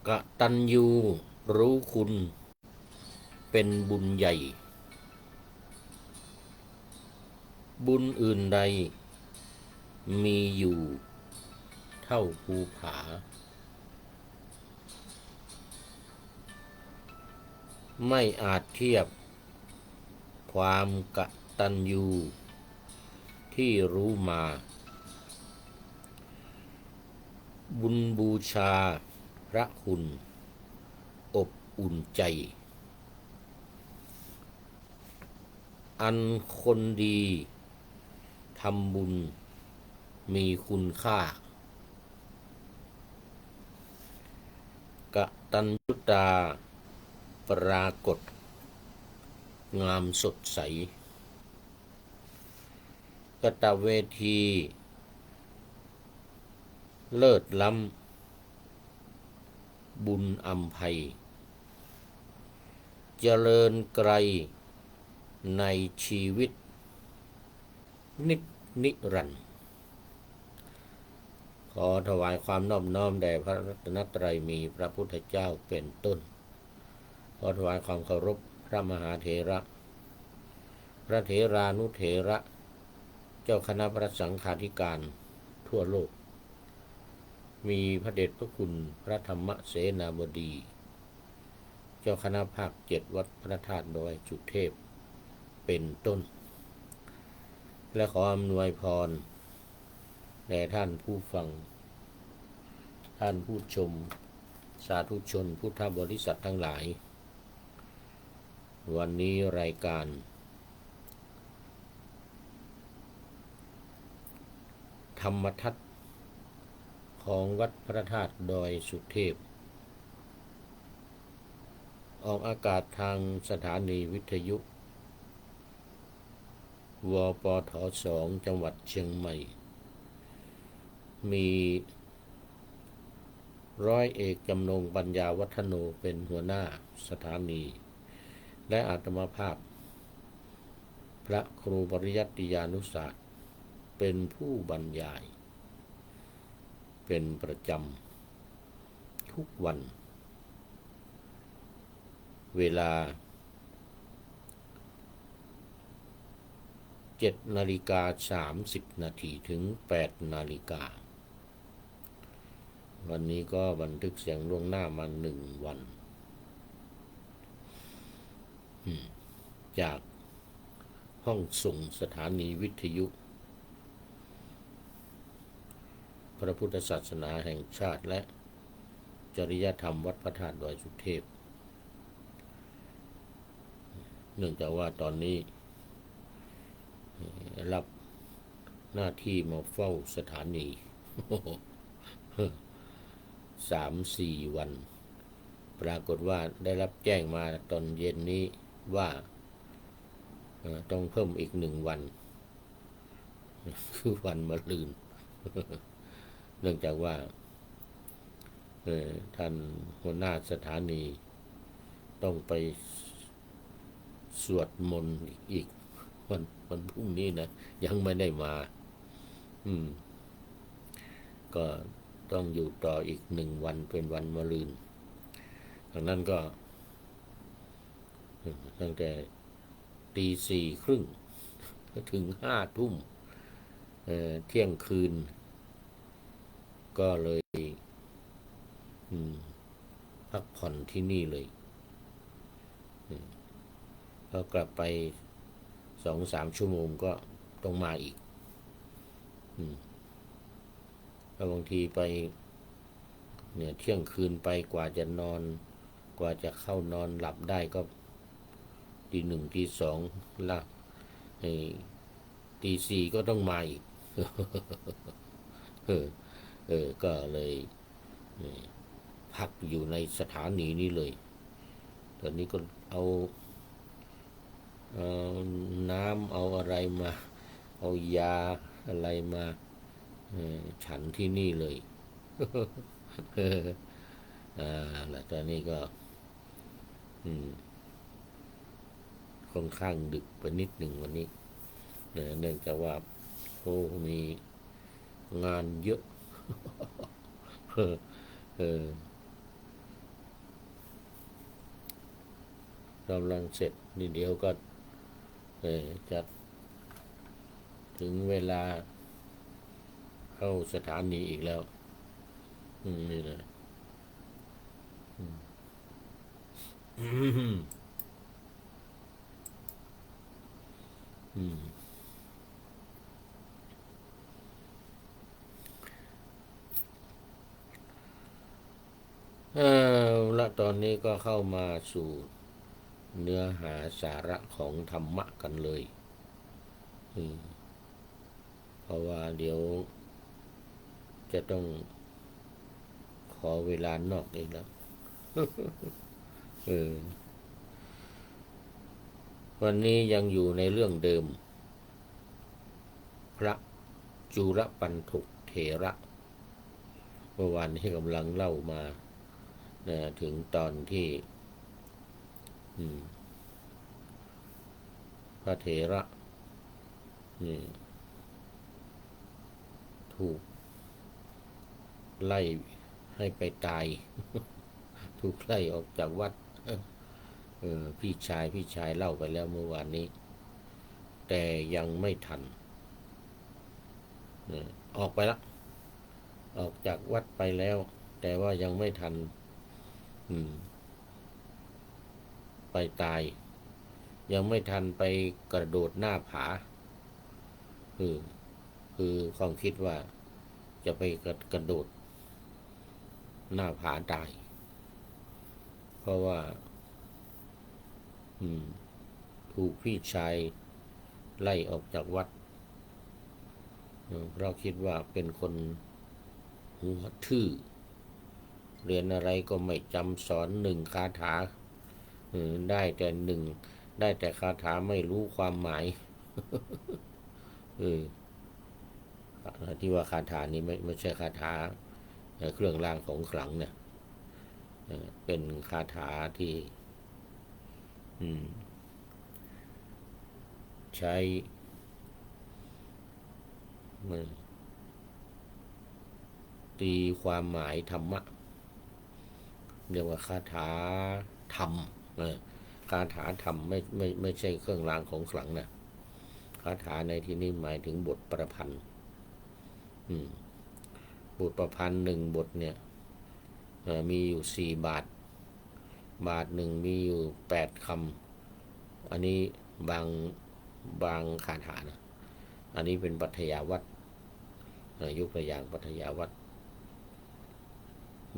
กตัญญูรู้คุณเป็นบุญใหญ่บุญอื่นใดมีอยู่เท่าภูผาไม่อาจเทียบความกตัญญูที่รู้มาบุญบูชาพระคุณอบอุ่นใจอันคนดีทำบุญมีคุณค่ากตัญญูตาปรากฏงามสดใสกตเวทีเลิศล้ำบุญอำไพเจริญไกลในชีวิตนิรันดร์ขอถวายความนอบน้อมแด่พระรัตนตรัยมีพระพุทธเจ้าเป็นต้นขอถวายความเคารพพระมหาเถระพระเถรานุเถระเจ้าคณะพระสังฆาธิการทั่วโลกมีพระเดชพระคุณพระธรรมเสนาบดีเจ้าคณะภาค7วัดพระธาตุดอยสุเทพเป็นต้นและขออำนวยพรแด่ท่านผู้ฟังท่านผู้ชมสาธุชนพุทธบริษัททั้งหลายวันนี้รายการธรรมทัศน์ของวัดพระธาตุดอยสุเทพออกอากาศทางสถานีวิทยุวปท2จังหวัดเชียงใหม่มีร้อยเอกจำนงปัญญาวัฒโนเป็นหัวหน้าสถานีและอาตมาภาพพระครูปริยัติยานุศาสตร์เป็นผู้บรรยายเป็นประจำทุกวันเวลา7:30 น.ถึง8:00 น.วันนี้ก็บันทึกเสียงล่วงหน้ามา1 วันจากห้องส่งสถานีวิทยุพระพุทธศาสนาแห่งชาติและจริยธรรมวัดพระธาตุดอยสุเทพเนื่องจากว่าตอนนี้รับหน้าที่มาเฝ้าสถานี3-4 วันปรากฏว่าได้รับแจ้งมาตอนเย็นนี้ว่าต้องเพิ่มอีก1 วันคือวันมะรืนเนื่องจากว่าท่านหัวหน้าสถานีต้องไปสวดมนต์อีกวันพรุ่งนี้นะยังไม่ได้มาก็ต้องอยู่ต่ออีก1 วันเป็นวันมะรืนดังนั้นก็ตั้งแต่4:30ถึง5 ทุ่มเที่ยงคืนก็เลยพักผ่อนที่นี่เลยก็กลับไป2-3 ชั่วโมงก็ต้องมาอีกแล้วบางทีไปเนี่ยเที่ยงคืนไปกว่าจะนอนกว่าจะเข้านอนหลับได้ก็ตี 1ตี 2ละตี 4ก็ต้องมาอีกก็เลยพักอยู่ในสถานีนี้เลยตอนนี้ก็เอาน้ำเอาอะไรมาเอายาอะไรมาฉันที่นี่เลยแล้วตอนนี้ก็ค่อนข้างดึกไปนิดหนึ่งวันนี้เนื่องจากว่ามีงานเยอะ กำลังเสร็จนี่เดี๋ยวก็จะถึงเวลาเข้าสถานีอีกแล้วนี่นะและตอนนี้ก็เข้ามาสู่เนื้อหาสาระของธรรมะกันเลยเพราะว่าเดี๋ยวจะต้องขอเวลานอกอีกแล้ววันนี้ยังอยู่ในเรื่องเดิมพระจุลปันถุเถระเมื่อวานนี้กำลังเล่ามาถึงตอนที่พระเถระถูกไล่ให้ไปตาย ถูกไล่ออกจากวัดพี่ชายเล่าไปแล้วเมื่อวานนี้แต่ยังไม่ทันออกไปละออกจากวัดไปแล้วแต่ว่ายังไม่ทันไปตายยังไม่ทันไปกระโดดหน้าผาคือความคิดว่าจะไปกระโดดหน้าผาตายเพราะว่าถูกพี่ชายไล่ออกจากวัดเพราะคิดว่าเป็นคนหัวทื่อเรียนอะไรก็ไม่จำสอนคาถาได้แต่คาถาไม่รู้ความหมายที่ว่าคาถานี้ไม่ใช่คาถาเครื่องรางของขลังเนี่ยเป็นคาถาที่ใช้ตีความหมายธรรมะเรียกว่าคาถาธรรมคาถาธรรมไม่ใช่เครื่องรางของขลังนะคาถาในที่นี้หมายถึงบทประพันธ์บทประพันธ์1 บทเนี่ยมีอยู่4 บาทหนึ่งมีอยู่8 คำอันนี้บางคาถานะอันนี้เป็นปัทยาวัตรยกตัวอย่างปัทยาวัตร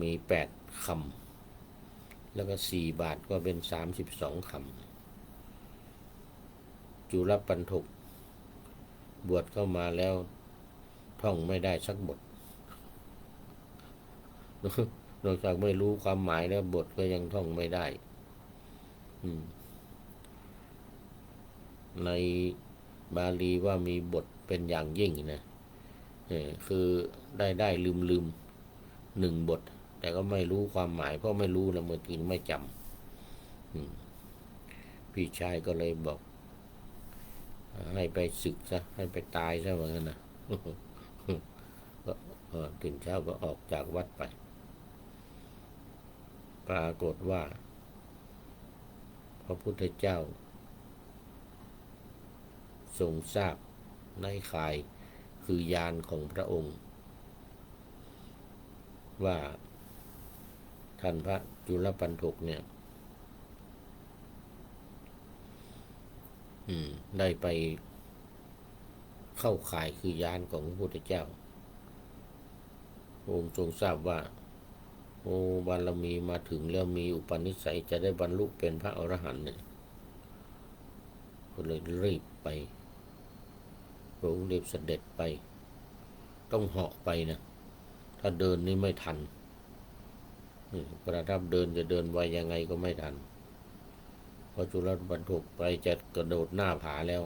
มี8 คำแล้วก็4 บาทก็เป็น32 คำจุลปันถกบวชเข้ามาแล้วท่องไม่ได้สักบทนอกจากไม่รู้ความหมายแล้วบทก็ยังท่องไม่ได้ในบาลีว่ามีบทเป็นอย่างยิ่งนะคือได้ลืม1 บทแต่ก็ไม่รู้ความหมายเพราะไม่รู้นะเมื่อกี้ไม่จำพี่ชายก็เลยบอกให้ไปศึกซะให้ไปตายซะเหมือนกันนะก็ตื่นเช้าก็ออกจากวัดไปปรากฏว่าพระพุทธเจ้าทรงทราบในข่ายคือยานของพระองค์ว่าท่านพระจุลปันถกเนี่ยได้ไปเข้าข่ายคือยานของพระพุทธเจ้าองค์ทรงทราบว่าบารมีมาถึงแล้วมีอุปนิสัยจะได้บรรลุเป็นพระอรหันต์เนี่ยก็เลยรีบไปพระองค์รีบเสด็จไปต้องเหาะไปนะถ้าเดินนี่ไม่ทันประทับเดินจะเดินไวยังไงก็ไม่ทันพอจุลปันถกไปจะกระโดดหน้าผาแล้ว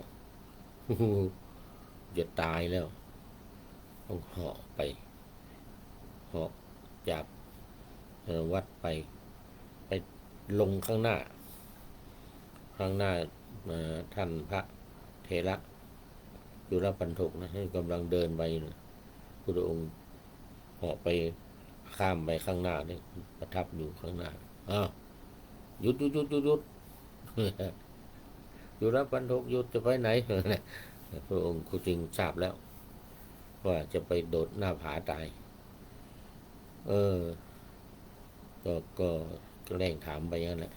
จะตายแล้วต้องเหาะไปเหาะจากวัดไปลงข้างหน้าท่านพระเถระจุลปันถกนะให้กำลังเดินไปพระองค์เหาะไปข้ามไปข้างหน้าเนี่ยประทับอยู่ข้างหน้าหยุด อยู่รับวันทกหยุดจะไปไหนพระองค์กูจึงทราบแล้วว่าจะไปโดดหน้าผาตายเออก็แกล้งถามไปอย่างนั้นแหละ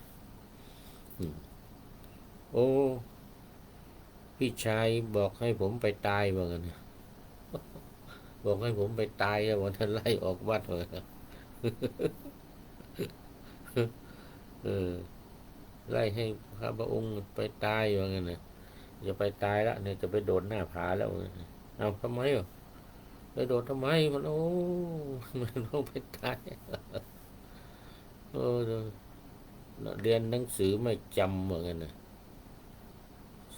โอ้พี่ชายบอกให้ผมไปตายว่างั้นบอกให้ผมไปตายวันท่านไล่ออกวัดว่างั้นเออไล่ให้ข้าพระองค์ไปตายว่างั้นนะจะไปตายแล้วเนี่ยจะไปโดดหน้าผาแล้วเอาทำไมอ่ะไปโดดทำไมมันโอ้มันต้องไปตายเออเรียนหนังสือไม่จำเหมือนกันนะ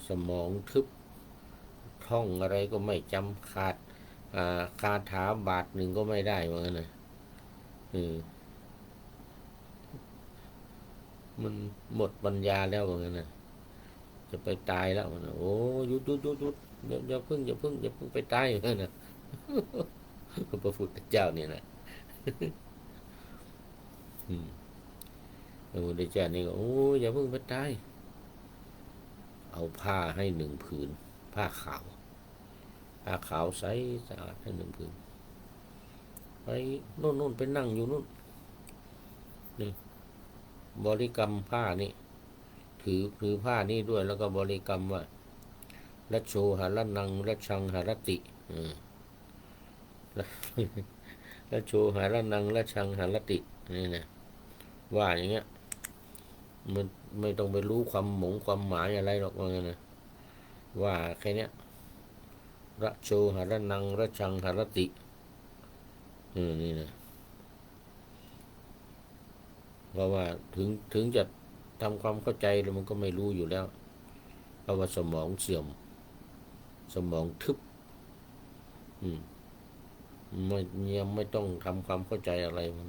สมองทึบท่องอะไรก็ไม่จำขาดคาถาบาทหนึ่งก็ไม่ได้เหมือนกันนะมันหมดปัญญาแล้วเหมือนกันนะจะไปตายแล้วนะโอ้หยุดอย่าเพิ่งไปตายเหมือนกันนะพระพุทธเจ้าเนี่ยนะพระพุทธเจ้านี่ก็โอ้อย่าเพิ่งไปตายเอาผ้าให้หนึ่งผืนผ้าขาวใสสะอาดให้หนึ่งผืนไปโน่นไปนั่งอยู่นู่นนี่บริกรรมผ้านี่ถือผ้านี่ด้วยแล้วก็บริกรรมว่ารัชโชหะระนังรัชชังหรติรัชโชหะระนังรัชชังหรตินี่นะว่าอย่างเงี้ยมันไม่ต้องไปรู้ความหมายอะไรหรอกว่างั้นนะว่าแค่เนี้ยรัชโชหะระนังรัชชังหรตินี่นะเพราะว่าถึงจะทำความเข้าใจแล้วมันก็ไม่รู้อยู่แล้วเพราะว่าสมองเสื่อมสมองทึบไม่ยังไม่ต้องทำความเข้าใจอะไรมัน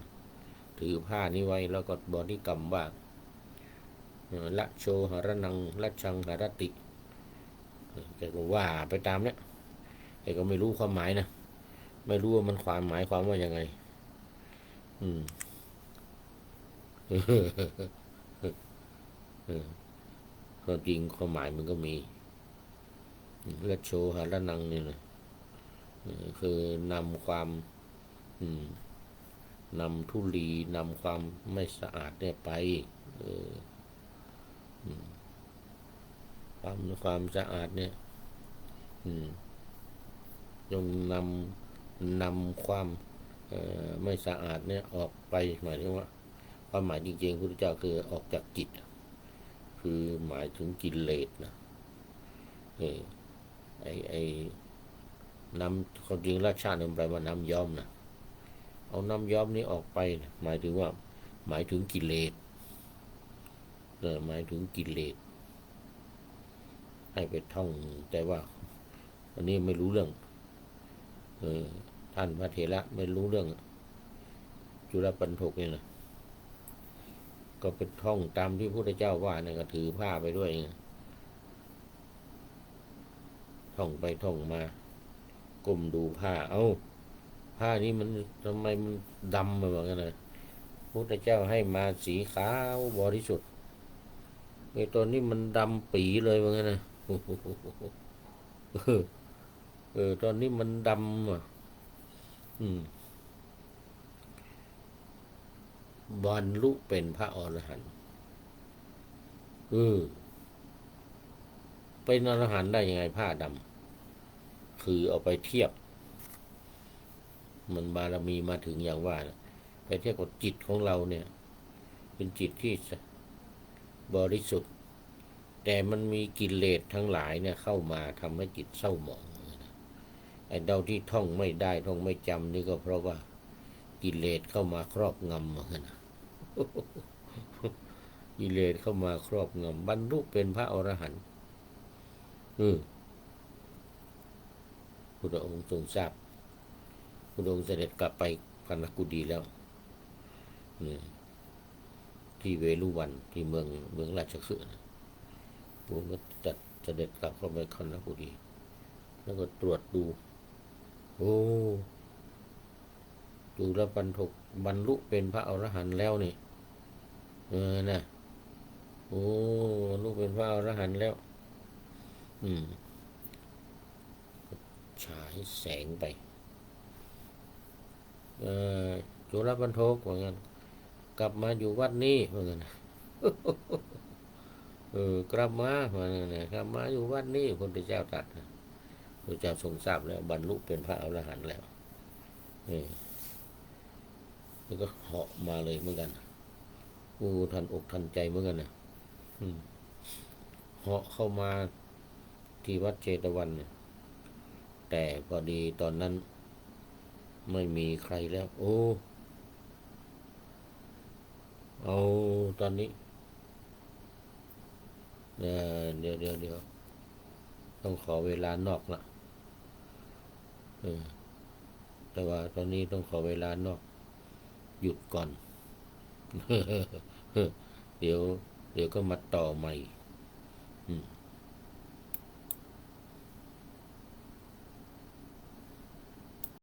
ถือผ้านี้ไว้แล้วก็บริกรรมว่าละโชหะระนังละชังหรติแกก็ว่าไปตามเนี้ยแกก็ไม่รู้ความหมายนะไม่รู้ว่ามันหมายความว่ายังไงความจริงความหมายมันก็มีละโชหะระนังนี่นะคือนำความนำธุลีนำความไม่สะอาดเนี่ยไปความสะอาดเนี่ยจงนำความไม่สะอาดเนี่ยออกไปหมายถึงว่าความหมายจริงๆพระพุทธเจ้าคือออกจากจิตคือหมายถึงกิเลสนะไอ้น้ำความจริงราชาเนี่ยแปลว่าน้ำย้อมนะเอาน้ำย้อมนี้ออกไปหมายถึงว่าหมายถึงกิเลสหมายถึงกิเลสให้ไปท่องแต่ว่าอันนี้ไม่รู้เรื่องท่านพระเถระไม่รู้เรื่องจุลปันถกนี่นะก็ไปท่องตามที่พระพุทธเจ้าว่าเนี่ยก็ถือผ้าไปด้วยท่องไปท่องมาก้มดูผ้าผ้านี้มันทำไมมันดำมาแบบนั้นนะพระพุทธเจ้าให้มาสีขาวบริสุทธิ์ไอ้ตอนนี้มันดำปีเลยแบบนั้นนะตอนนี้มันดำอ่ะบรรลุเป็นพระอรหันต์เป็นอรหันต์ได้ยังไงผ้าดำคือเอาไปเทียบมันบารมีมาถึงอย่างว่าไปเทียบกับจิตของเราเนี่ยเป็นจิตที่บริสุทธิ์แต่มันมีกิเลสทั้งหลายเนี่ยเข้ามาทำให้จิตเศร้าหมองไอ้เดาที่ท่องไม่ได้ท่องไม่จำนี่ก็เพราะว่ากิเลสเข้ามาครอบงำเหมือนกันกิเลสเข้ามาครอบงำบรรลุเป็นพระอรหันต์พระองค์ทรงทราบพระองค์เสด็จกลับไปพนกุฎีแล้วที่เวลุวันที่เมืองราชคฤห์พระองค์ก็จัดเสด็จกลับเข้าไปพนกุฎีแล้วก็ตรวจดูจุลปันถกบรรลุเป็นพระอรหันต์แล้วนี่นะ โอ้ลูกเป็นพระอรหันต์แล้ว อืมฉายแสงไปเอจุลบรรทกว่างั้นกลับมาอยู่วัดนี้ว่างั้นกลับมาว่างั้นนะกลับมาอยู่วัดนี้พระพุทธเจ้าตรัสนะพระเจ้าทรงทราบแล้วบรรลุเป็นพระอรหันต์แล้วแล้วก็เหาะมาเลยเหมือนกันทันอกทันใจเหมือนกันนะเหาะเข้ามาที่วัดเชตวันเนี่ยแต่พอดีตอนนั้นไม่มีใครแล้ว เอาตอนนี้เดี๋ยวต้องขอเวลานอกละแต่ว่าตอนนี้ต้องขอเวลานอกหยุดก่อนเดี๋ยวเดี๋ยวก็มาต่อใหม่